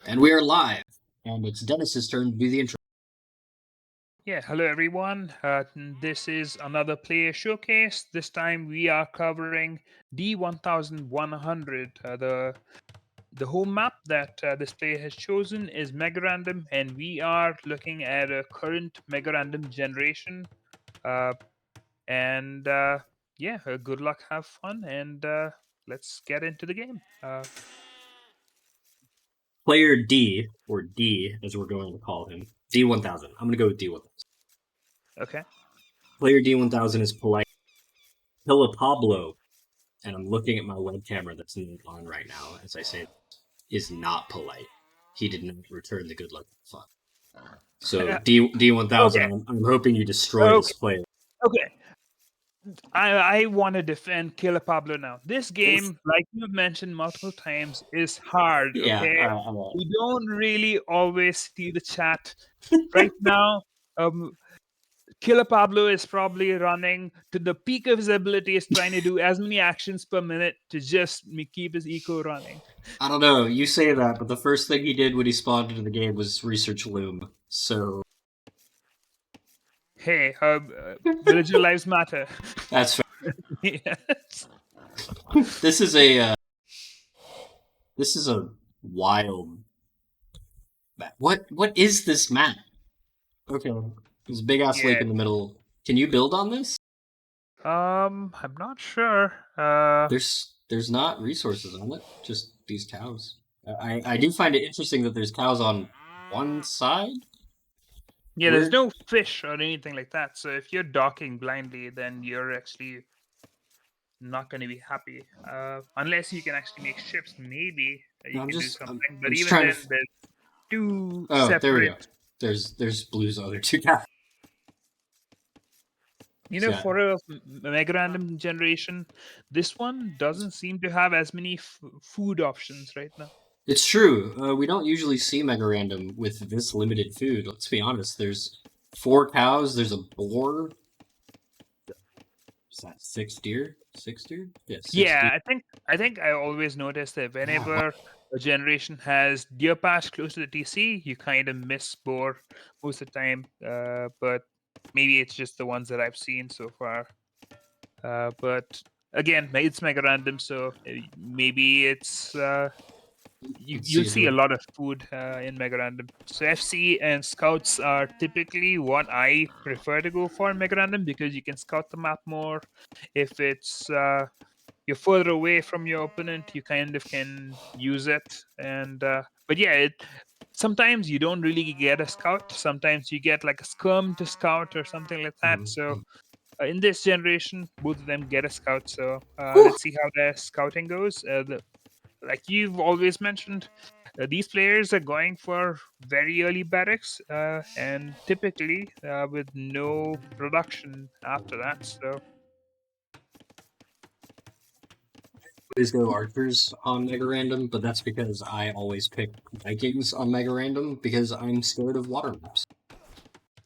And we are live, and it's Dennis's turn to do the intro. Yeah, hello everyone. This is another player showcase. This time we are covering d1000100. The home map that this player has chosen is Mega Random, and we are looking at a current Mega Random generation. Uh, and yeah, good luck, have fun, and let's get into the game. Player D, or D as we're going to call him, D1000. I'm going to go with D1000. Okay. Player D1000 is polite. Pilla Pablo, and I'm looking at my web camera that's not on right now as I say this, is not polite. He did not return the good luck fun. So Okay. D1000, I'm hoping you destroy this Okay. player. Okay. I want to defend Killer Pablo now. This game, like you've mentioned multiple times, is hard. Yeah, Okay, we don't really always see the chat. Right now, um, Killer Pablo is probably running to the peak of his ability, is trying to do as many actions per minute to just keep his eco running. I don't know. You say that, but the first thing he did when he spawned into the game was research Loom. So Hey, villager lives matter. that's fair. Yes. This is a wild map. What is this map? Okay, there's a big ass lake Yeah. in the middle. Can you build on this? I'm not sure. There's not resources on it. Just these cows. I do find it interesting that there's cows on one side. Yeah, there's Where? no fish or anything like that. So if you're docking blindly, then you're actually not going to be happy. Unless you can actually make ships, maybe you I'm can do just I'm, something. But I'm just even trying to. then, there's two Oh, there we go. separate. There's blues other two cows. Yeah, For a mega random generation, this one doesn't seem to have as many food options right now. it's true. We don't usually see Mega Random with this limited food. Let's be honest. There's 4 cows. There's a boar. Is that 6 deer? 6 deer? Yeah, 6 deer. Yeah, I think I always notice that Yeah, wow. whenever a generation has deer patch close to the TC, you kind of miss boar most of the time. But maybe it's just the ones that I've seen so far. But again, it's mega random, so maybe it's Let's you'll see. see a lot of food in mega random. So FC and scouts are typically what I prefer to go for in mega random because you can scout the map more. If it's you're further away from your opponent, you kind of can use it. And but yeah, sometimes you don't really get a scout. Sometimes you get like a scum to scout or something like that. So Mhm. in this generation, both of them get a scout. So Whew. let's see how their scouting goes. Like you've always mentioned, these players are going for very early barracks and typically with no production after that. So Always go archers on Mega Random, but that's because I always pick Vikings on Mega Random because I'm scared of water maps.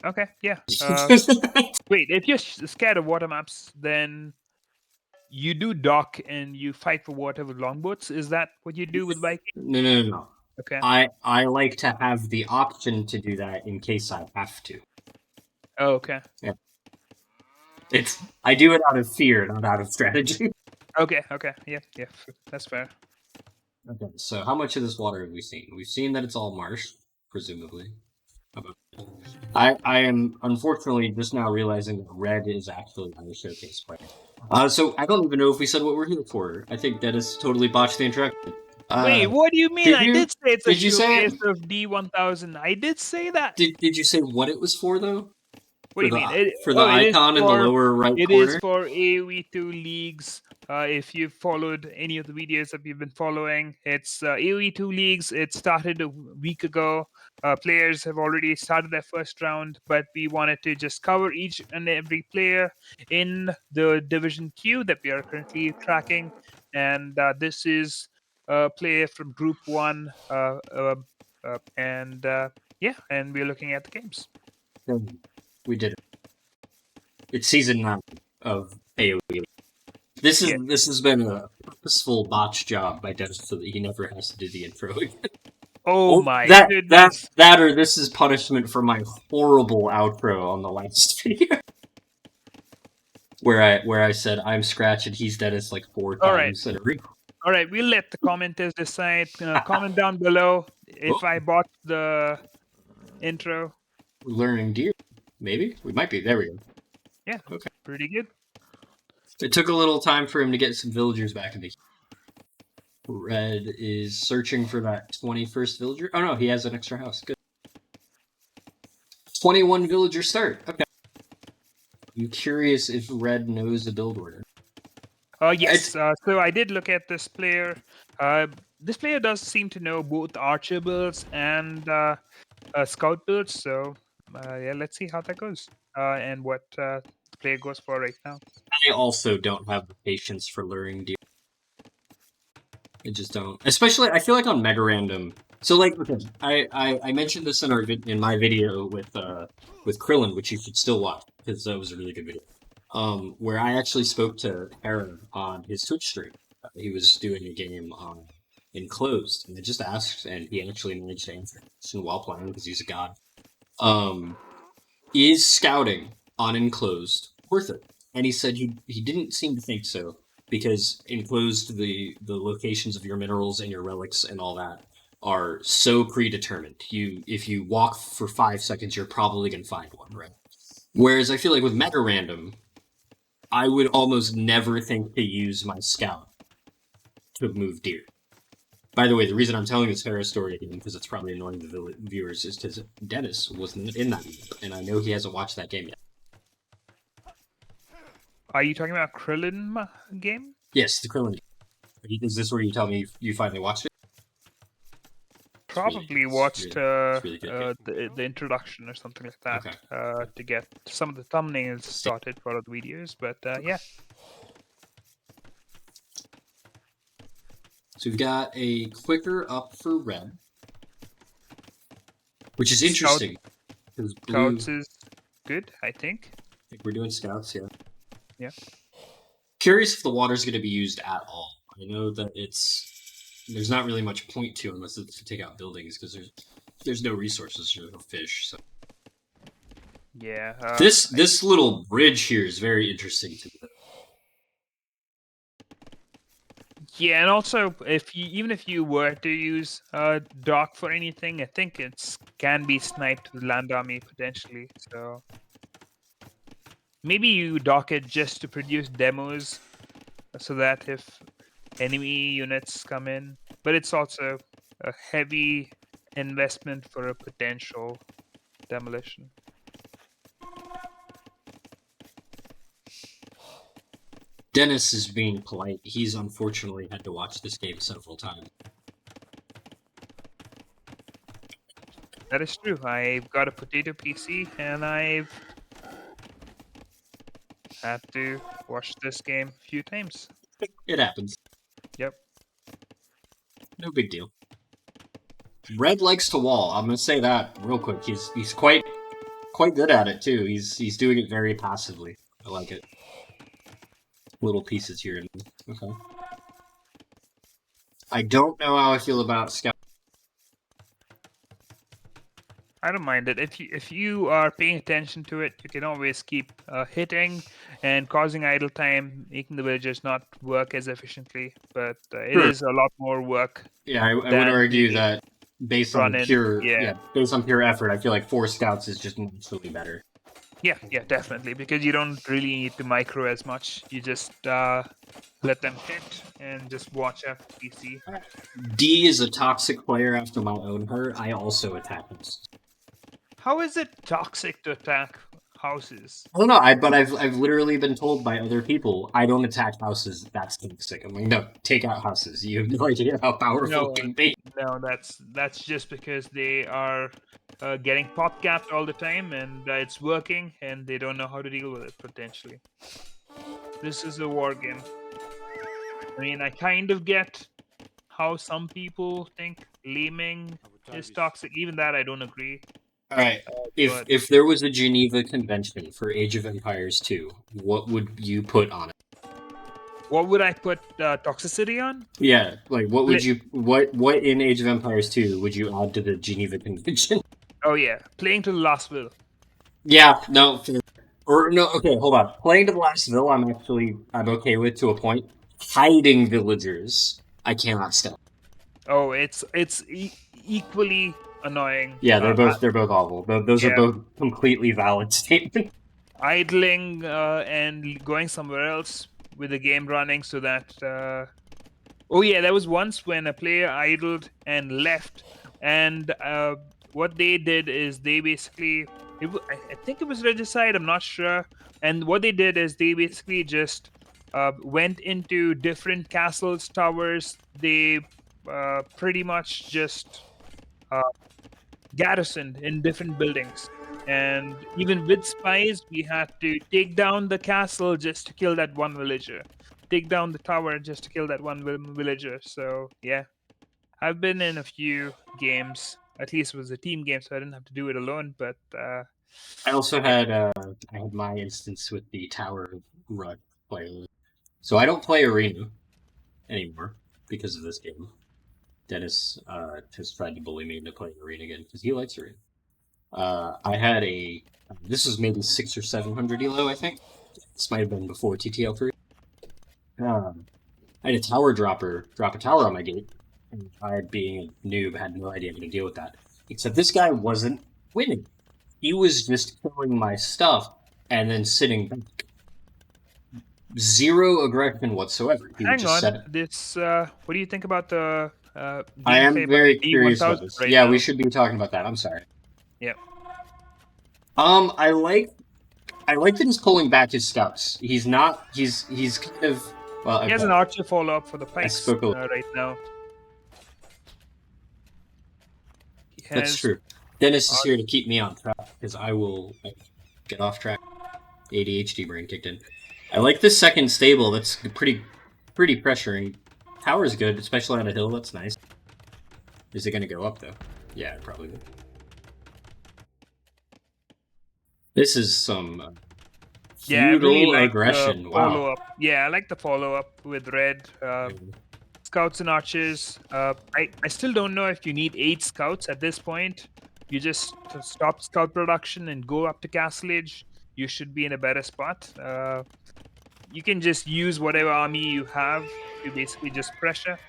okay, yeah. Wait, if you're scared of water maps, then you do dock and you fight for water with longboats. Is that what you do with Viking? No. Okay. I like to have the option to do that in case I have to. Oh, okay. Yeah. I do it out of fear, not out of strategy. Okay. Okay. Yeah. Yeah. That's fair. Okay, so how much of this water have we seen? We've seen that it's all marsh, presumably. I am unfortunately just now realizing that red is actually on the showcase player. So I don't even know if we said what we're here for. I think that is totally botched the introduction. Wait, what do you mean? Did I you? did say it's a Did you say it? showcase of D1000. I did say that. Did you say what it was for though? What do you mean? For the icon in the lower right It is corner. for AOE2 Leagues. If you've followed any of the videos that we've been following, it's AOE2 Leagues. It started a week ago. Players have already started their first round, but we wanted to just cover each and every player in the Division Q that we are currently tracking. And this is a player from Group 1. And yeah, and we're looking at the games. We did it. It's season 9 of AOE. This has been a purposeful botch job by Dennis so that he never has to do the intro again. Oh my that goodness! or this is punishment for my horrible outro on the last video, where I said I'm Scratch and he's Dennis like 4 All right, times in a row. all right. We'll let the commenters decide. Comment down below if I bought the intro. We're learning deer. Maybe we might be. There we go. Yeah, Okay. pretty good. It took a little time for him to get some villagers back in the. Red is searching for that 21st villager. Oh no, he has an extra house. Good. 21 villager start. Okay. I'm curious if Red knows the build order. Yes. So I did look at this player. This player does seem to know both archer builds and scout builds. So yeah, let's see how that goes and what the player goes for right now. I also don't have the patience for luring deer. I just don't. Especially, I feel like on Mega Random. So, like, okay, I mentioned this in my video with Krillin, which you should still watch because that was a really good video. Where I actually spoke to Aaron on his Twitch stream. He was doing a game on Enclosed, and I just asked, and he actually managed to answer it while playing because he's a god. Is scouting on Enclosed worth it? And he said he didn't seem to think so because Enclosed, the locations of your minerals and your relics and all that are so predetermined. If you walk for 5 seconds, you're probably gonna find one, right? Whereas I feel like with Mega Random, I would almost never think to use my scout to move deer. By the way, the reason I'm telling this Hera story again, because it's probably annoying the viewers, is because Dennis wasn't in that game, and I know he hasn't watched that game yet. Are you talking about Krillin game? Yes, the Krillin game. Is this where you tell me you finally watched it? Probably watched really the introduction or something like that Okay. to get some of the thumbnails started for the videos. But yeah. So we've got a quicker up for Red, which is interesting because Blue. Scouts is good, I think. I think we're doing Scouts, yeah. Yeah. Curious if the water's going to be used at all. I know that there's not really much point to unless it's to take out buildings because there's no resources, there's no fish. So yeah, this little bridge here is very interesting to me. Yeah, and also even if you were to use dock for anything, I think it can be sniped with land army potentially. So maybe you dock it just to produce demos, so that if enemy units come in, but it's also a heavy investment for a potential demolition. Dennis is being polite. He's unfortunately had to watch this game several times. That is true. I've got a potato PC and I've had to watch this game a few times. It happens. Yep. No big deal. Red likes to wall. I'm gonna say that real quick. He's quite good at it too. He's doing it very passively. I like it. Little pieces here and there. Okay. I don't know how I feel about Scout. I don't mind it. If you are paying attention to it, you can always keep hitting and causing idle time, making the villagers not work as efficiently. But it is a lot more work. Yeah, I would argue that based on pure effort, I feel like 4 scouts is just naturally better. Yeah, definitely, because you don't really need to micro as much. You just let them hit and just watch after PC. D is a toxic player after my own heart. I also attack him. How is it toxic to attack houses? I don't know, but I've literally been told by other people I don't attack houses. That's toxic. I'm like, no, take out houses. You have no idea how powerful it can be. No, that's just because they are getting pop capped all the time, and it's working, and they don't know how to deal with it potentially. This is a war game. I mean, I kind of get how some people think laming is toxic. Even that, I don't agree. All right. If there was a Geneva Convention for Age of Empires 2, what would you put on it? What would I put toxicity on? Yeah, like what would you what in Age of Empires 2 would you add to the Geneva Convention? Oh yeah, playing to the last will. Yeah, no, or no. Okay, hold on. Playing to the last ville, I'm okay with to a point. Hiding villagers, I cannot stand. Oh, it's equally annoying. Yeah, they're both awful. Those are Yeah, both completely valid statements. idling and going somewhere else with the game running so that. Oh yeah, there was once when a player idled and left, and what they did is they basically. I think it was regicide. I'm not sure. And what they did is they basically just went into different castles, towers. They pretty much just uh, garrisoned in different buildings. And even with spies, we had to take down the castle just to kill that one villager, take down the tower just to kill that one villager. So, yeah, I've been in a few games. At least it was a team game, so I didn't have to do it alone. But I also yeah, had I had my instance with the Tower of Run player. So I don't play Arena anymore because of this game. Dennis has tried to bully me into playing Arena again because he likes Arena. I had a this was maybe 600 or 700 elo, I think. This might have been before TTL3. I had a tower dropper drop a tower on my gate, and I, being a noob, had no idea how to deal with that. Except this guy wasn't winning. He was just killing my stuff and then sitting back. Zero aggression whatsoever. He would hang just on. set it. This, what do you think about the I am gameplay by very curious about d10000 this. right Yeah, we now? should be talking about that. I'm sorry. Yeah, I like that he's pulling back his scouts. He's not. He's kind of. Well, he has an okay. archer follow up for the I pikes spoke a little. right now. He That's has true. Dennis is here to keep me on track because I will get off track. ADHD brain kicked in. I like this second stable. That's pretty pressuring. Tower's good, especially on a hill. That's nice. Is it going to go up though? Yeah, it probably will. This is some Yeah, I really feudal like the aggression. Wow. follow up. Yeah, I like the follow up with red scouts and archers. I still don't know if you need 8 scouts at this point. You just stop scout production and go up to castle age. You should be in a better spot. You can just use whatever army you have to basically just pressure.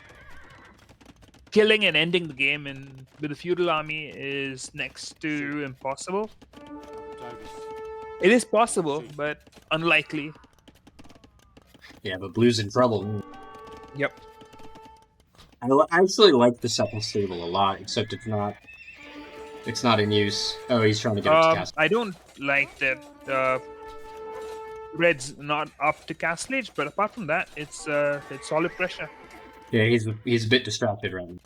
Killing and ending the game with a feudal army is next to impossible. It is possible, but unlikely. Yeah, but blue's in trouble. Yep. I actually like the second stable a lot, except it's not. It's not in use. Oh, he's trying to get up to castle. I don't like that red's not up to castle age, but apart from that, it's solid pressure. Yeah, he's a bit distracted right now.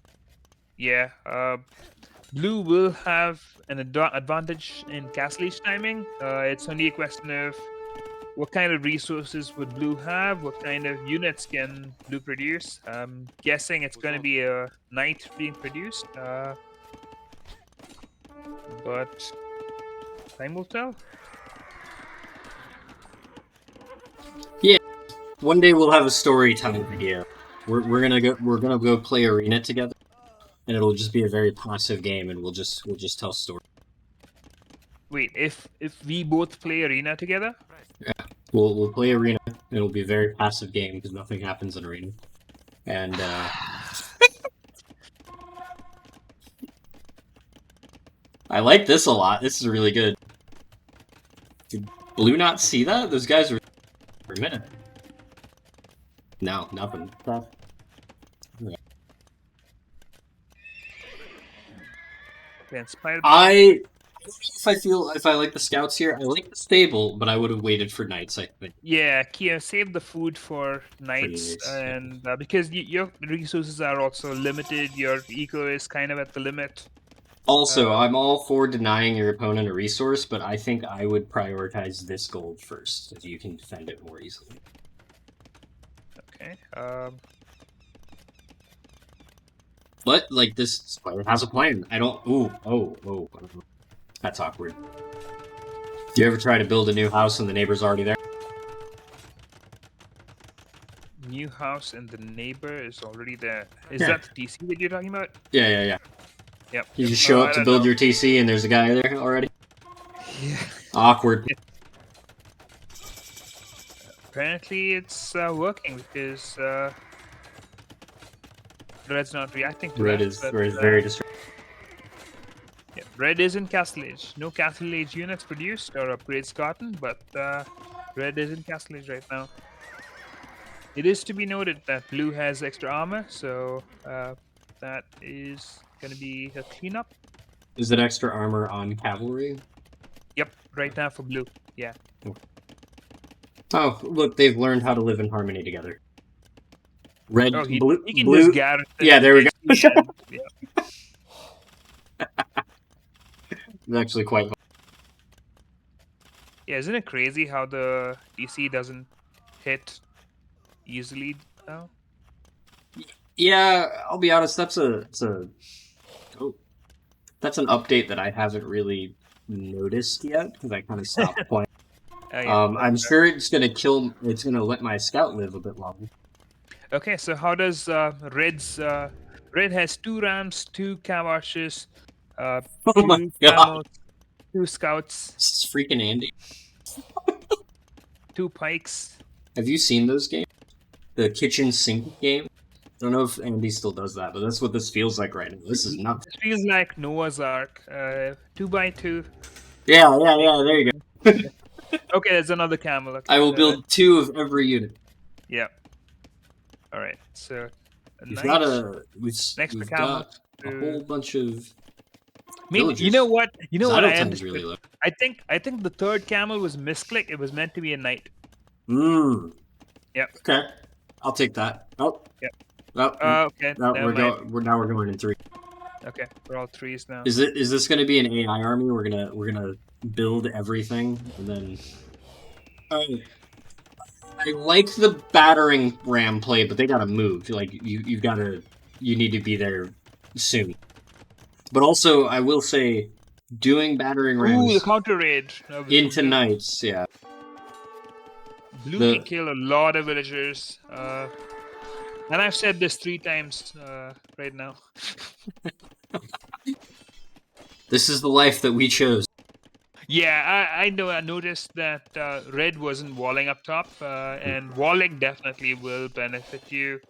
Yeah. Blue will have an advantage in castle age timing. It's only a question of what kind of resources would blue have, what kind of units can blue produce. I'm guessing it's going to be a knight being produced, but time will tell. Yeah, one day we'll have a storytelling video. We're gonna go play arena together, and it'll just be a very passive game, and we'll just tell stories. Wait, if we both play arena together? Yeah, we'll play arena. It'll be a very passive game because nothing happens in arena, and I like this a lot. This is really good. Did Blue not see that? Those guys were for a minute. No, nothing. Inspired. I if I like the scouts here, I like the stable, but I would have waited for knights. I think. Yeah, Kia, save the food for knights, nice. and because your resources are also limited, your eco is kind of at the limit. Also, I'm all for denying your opponent a resource, but I think I would prioritize this gold first, so you can defend it more easily. Okay. But like this player has a plan. I don't. Oh. That's awkward. Do you ever try to build a new house and the neighbor's already there? new house and the neighbor is already there. Is Yeah. that the TC that you're talking about? Yeah. Yep. You just show up I to don't build know. your TC, and there's a guy there already. Yeah. Awkward. Apparently, it's working because Red's not reacting to Red that. is But very distracted. yeah, Red is in Castle Age. No Castle Age units produced or upgrades gotten, but Red is in Castle Age right now. It is to be noted that Blue has extra armor, so that is going to be a cleanup. Is it extra armor on cavalry? Yep, right now for Blue. Yeah. Oh, look, they've learned how to live in harmony together. Red, Oh, blue, he can just blue. garrison Yeah, there we go. and, yeah. It's actually quite. Yeah, isn't it crazy how the DC doesn't hit easily now? Yeah, I'll be honest. That's an update that I haven't really noticed yet because I kind of stopped playing. Oh, yeah. I'm sure it's gonna kill. It's gonna let my scout live a bit longer. Okay, so how does Red's Red has 2 rams, 2 cav archers, Oh my 2 god, camels, 2 scouts, this is freaking Andy. 2 pikes. Have you seen those games? The kitchen sink game. I don't know if Andy still does that, but that's what this feels like right now. This is nuts. This feels like Noah's Ark. 2x2. Yeah. There you go. Okay, there's another camel. Okay, I will build 2 of every unit. Yeah. All right. So We've knight, we've camel. got a whole bunch of Maybe villagers. you know what? You know what I Time's understood. really low. I think the third camel was misclick. It was meant to be a knight. Yep. Okay. I'll take that. Oh. Yep. Oh. Okay. No, Never mind. we're going in 3. Okay, we're all 3s now. Is this going to be an AI army? We're gonna build everything and then. I like the battering ram play, but they gotta move. Like you need to be there soon. But also, I will say, doing battering rams Ooh, the counter raid into knights, yeah. Blue can kill a lot of villagers. And I've said this 3 times right now. This is the life that we chose. Yeah, I know. I noticed that Red wasn't walling up top, and walling definitely will benefit you.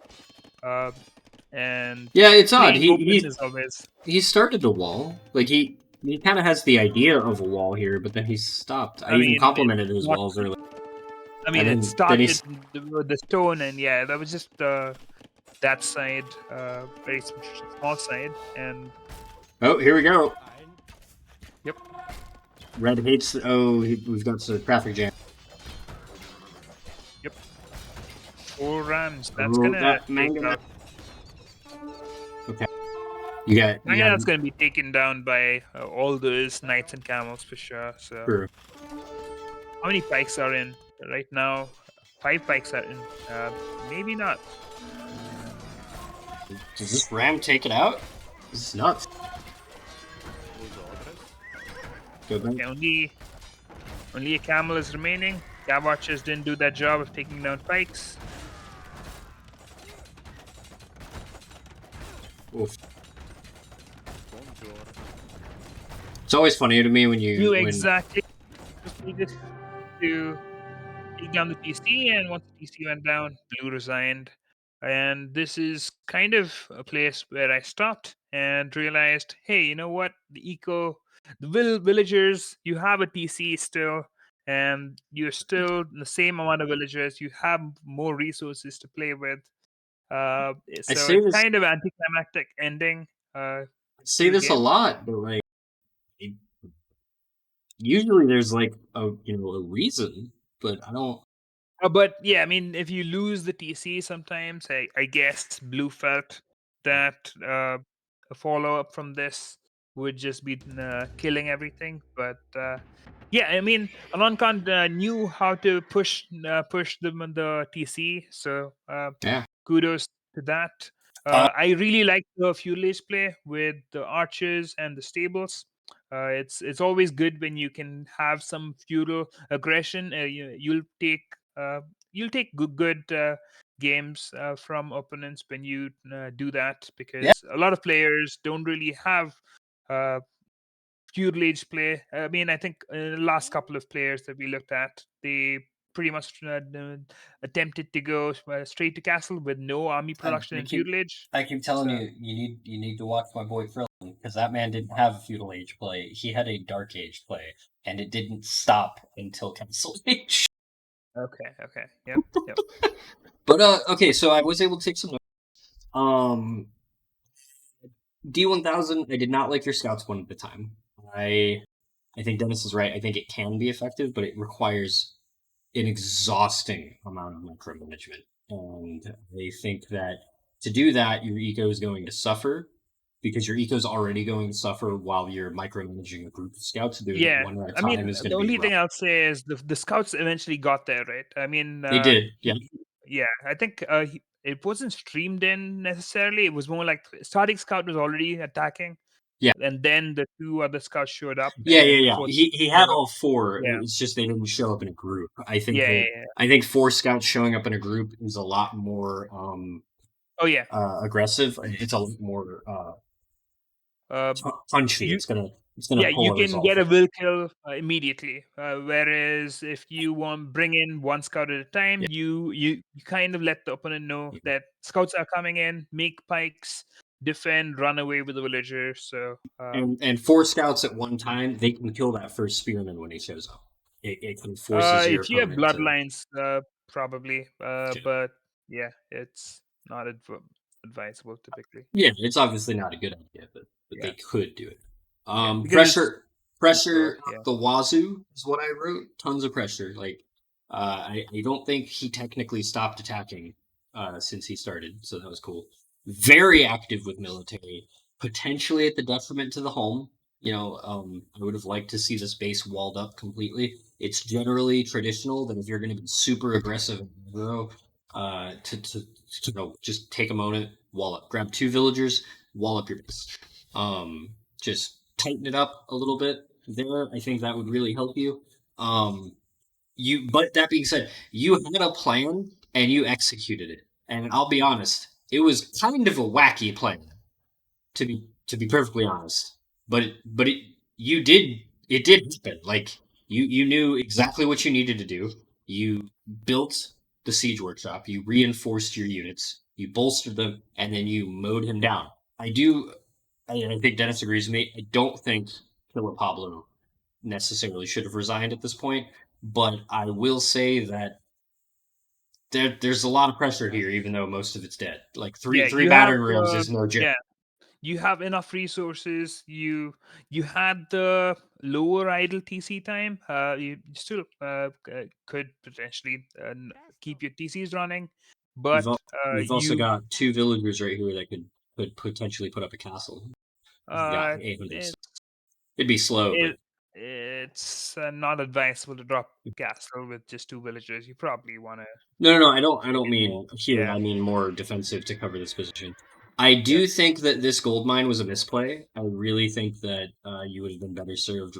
And yeah, it's odd. He started to wall. Like he kind of has the idea of a wall here, but then he stopped. I even complimented his walls earlier. I mean, it started with the stone, and yeah, that was just that side, very small side, and oh, here we go. Yep. Red hates. Oh, we've got some traffic jam. Yep. 4 rams. That's gonna. Okay. You got. That's gonna be taken down by all those knights and camels for sure. So. True. How many pikes are in right now? 5 pikes are in. Maybe not. Does this ram take it out? This is nuts. Okay, only a camel is remaining. Cav archers didn't do that job of taking down pikes. Oof. It's always funny to me when you exactly just needed to take down the TC, and once the TC went down, Blue resigned. And this is kind of a place where I stopped and realized, hey, you know what? The villagers, you have a TC still, and you're still the same amount of villagers. You have more resources to play with. So it's kind of anticlimactic ending. I say this a lot, but like usually there's like a reason, but I don't. But yeah, I mean, if you lose the TC, sometimes I guess Blue felt that a follow up from this would just be killing everything. But yeah, I mean, Aloncon knew how to push the TC, so Yeah. kudos to that. I really like the feudalist play with the archers and the stables. It's always good when you can have some feudal aggression. You'll take good games from opponents when you do that, because a lot of players don't really have uh, feudal age play. I mean, I think the last couple of players that we looked at, they pretty much attempted to go straight to castle with no army production I in keep feudal age. I keep telling So you need to watch my boy Krillin, because that man didn't have a feudal age play. He had a dark age play, and it didn't stop until Castle Age. okay, yep, yep. But okay, so I was able to take some notes. D1000. I did not like your scouts one at the time. I think Dennis is right. I think it can be effective, but it requires an exhausting amount of micromanagement. And they think that to do that, your eco is going to suffer, because your eco is already going to suffer while you're micromanaging a group of scouts. Doing it Yeah, one at a I time mean, is going the to be only rough. thing I'll say is the scouts eventually got there, right? I mean, They did, yeah. yeah, I think it wasn't streamed in necessarily. It was more like starting scout was already attacking, Yeah. and then the two other scouts showed up, Yeah, and yeah, then the yeah. fourth He had showed up. all four. Yeah, It's just they didn't show up in a group. yeah, yeah, yeah. I think four scouts showing up in a group is a lot more Oh yeah. aggressive. It's a lot more Uh, punchy. you It's gonna Yeah, pull you a can result get for a you. will kill immediately. Whereas if you want bring in one scout at a time, Yeah. you kind of let the opponent know Yeah. that scouts are coming in, make pikes, defend, run away with the villager. So And four scouts at one time, they can kill that first spearman when he shows up. It can forces your if you have opponent to. bloodlines, probably. to But yeah, it's not advisable typically. Yeah, it's obviously not a good idea, but they Yeah, could do it. yeah, because it's cheaper. Pressure Yeah. up the wazoo is what I wrote. Tons of pressure. Like, I don't think he technically stopped attacking since he started, so that was cool. Very active with military, potentially at the detriment to the home. I would have liked to see this base walled up completely. It's generally traditional that if you're going to be super aggressive in aggro, just take a moment, wall up, grab two villagers, wall up your base. Just tighten it up a little bit there. I think that would really help you. But that being said, you had a plan and you executed it. And I'll be honest, it was kind of a wacky plan, to be perfectly honest. But it did happen. Like, you knew exactly what you needed to do. You built the siege workshop. You reinforced your units. You bolstered them, and then you mowed him down. I think Dennis agrees with me. I don't think Philip Pablo necessarily should have resigned at this point, but I will say that there's a lot of pressure here, even though most of it's dead. Like Yeah, three battering rams is no joke. yeah, you have enough resources. You had the lower idle TC time. You still could potentially keep your TCs running, but We've also you got two villagers right here that could potentially put up a castle. Yeah, uh 800. it, It'd be slow, but it's not advisable to drop castle with just two villagers. You probably want to no. I bring don't in more. mean here. Yeah, I mean more defensive to cover this position. I yeah. do think that this gold mine was a misplay. I really think that you would have been better served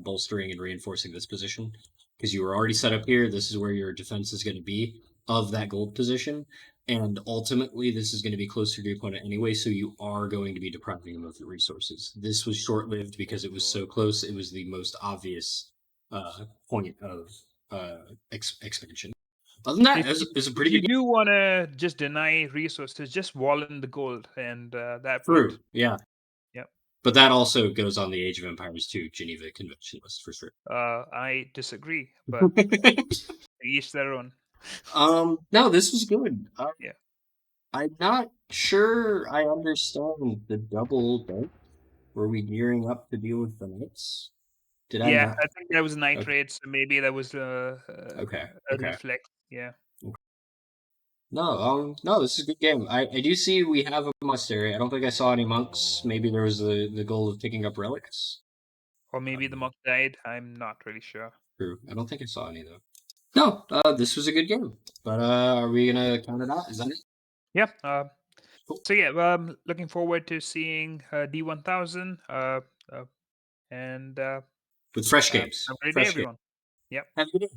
bolstering and reinforcing this position, because you were already set up here. This is where your defense is going to be of that gold position, and ultimately this is going to be closer to your opponent anyway. So you are going to be depriving them of the resources. This was short lived because it was so close. It was the most obvious point of expansion. Other than that, it was a If pretty you good game. do want to just deny resources, just wall in the gold, and that would. True, yeah. Yeah. But that also goes on the Age of Empires 2 Geneva Convention list for sure. I disagree, but each their own. No, this was good. Yeah. I'm not sure I understand the double dunk. Were we gearing up to deal with the knights? Did I Yeah, not? I think there was Okay, nitrate, so maybe that was okay, a okay. reflex. Yeah. No, no, this is a good game. I do see we have a monastery. I don't think I saw any monks. Maybe there was the goal of picking up relics. Or maybe the Um, monk died. I'm not really sure. True. I don't think I saw any though. No, this was a good game. But are we gonna count it out? Is that it? Yeah. Cool. So yeah, looking forward to seeing D1000. And With fresh have games. a great day, Fresh games. everyone. Yep. Have a good day.